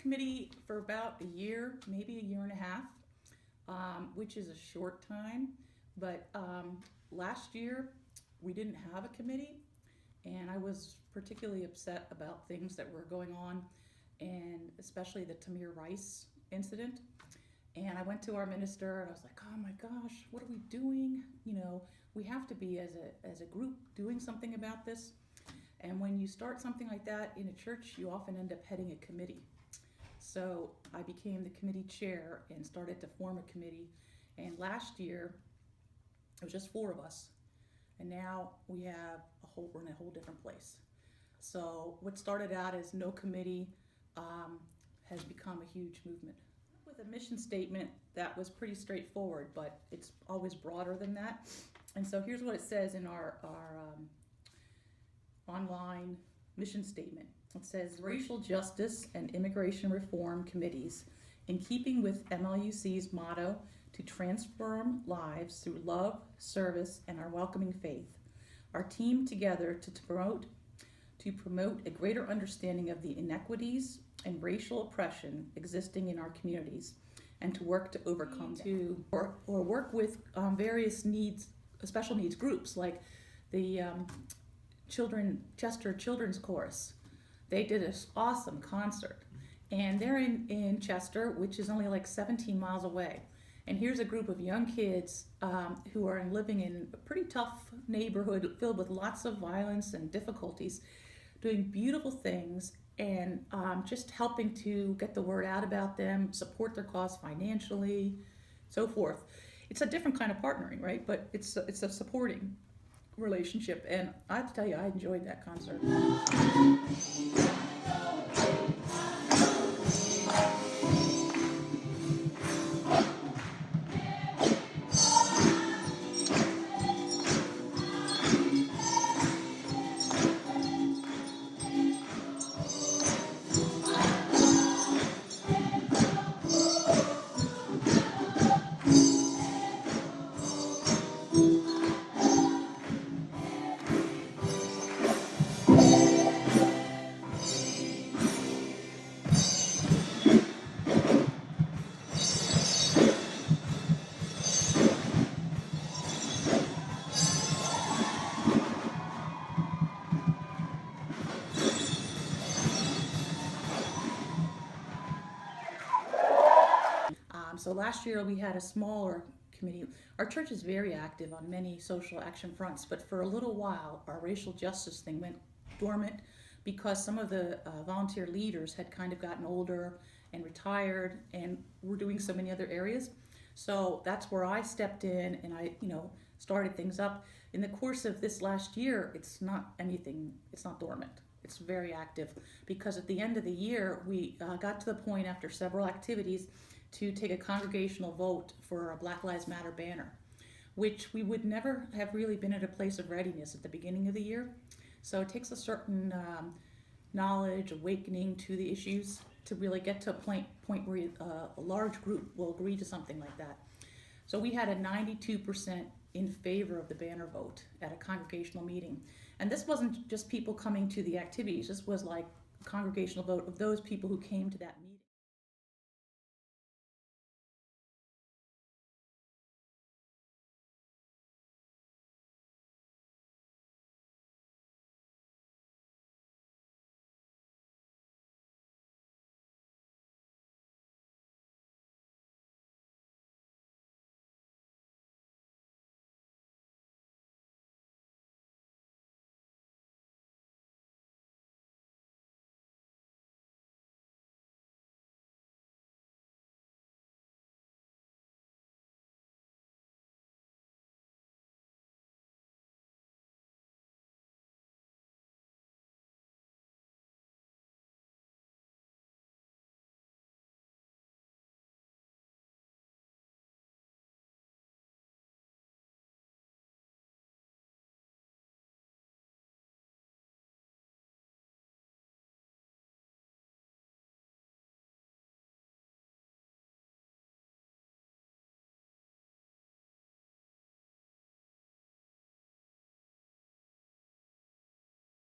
committee for about a year, maybe a year and a half, which is a short time. But last year we didn't have a committee, and I was particularly upset about things that were going on, and especially the Tamir Rice incident. And I went to our minister and I was like, oh my gosh, what are we doing? You know, we have to be as a group doing something about this. And when you start something like that in a church, you often end up heading a committee. So I became the committee chair and started to form a committee. And last year, it was just 4 of us. And now we're in a whole different place. So what started out as no committee has become a huge movement. With a mission statement that was pretty straightforward, but it's always broader than that. And so here's what it says in our online mission statement. It says, Racial Justice and Immigration Reform Committees, in keeping with MLUC's motto to transform lives through love, service, and our welcoming faith, are teamed together to promote a greater understanding of the inequities and racial oppression existing in our communities, and to work to overcome them. Or work with various needs, special needs groups, like the Chester Children's Chorus. They did an awesome concert, and they're in Chester, which is only like 17 miles away. And here's a group of young kids who are living in a pretty tough neighborhood filled with lots of violence and difficulties, doing beautiful things, and just helping to get the word out about them, support their cause financially, so forth. It's a different kind of partnering, right? But it's a supporting relationship, and I have to tell you, I enjoyed that concert. So last year we had a smaller committee. Our church is very active on many social action fronts, but for a little while our racial justice thing went dormant because some of the volunteer leaders had kind of gotten older and retired and were doing so many other areas. So that's where I stepped in, and I started things up. In the course of this last year, it's not dormant. It's very active, because at the end of the year we got to the point, after several activities, to take a congregational vote for a Black Lives Matter banner, which we would never have really been at a place of readiness at the beginning of the year. So it takes a certain knowledge, awakening to the issues to really get to a point where a large group will agree to something like that. So we had a 92% in favor of the banner vote at a congregational meeting. And this wasn't just people coming to the activities, this was like a congregational vote of those people who came to that meeting.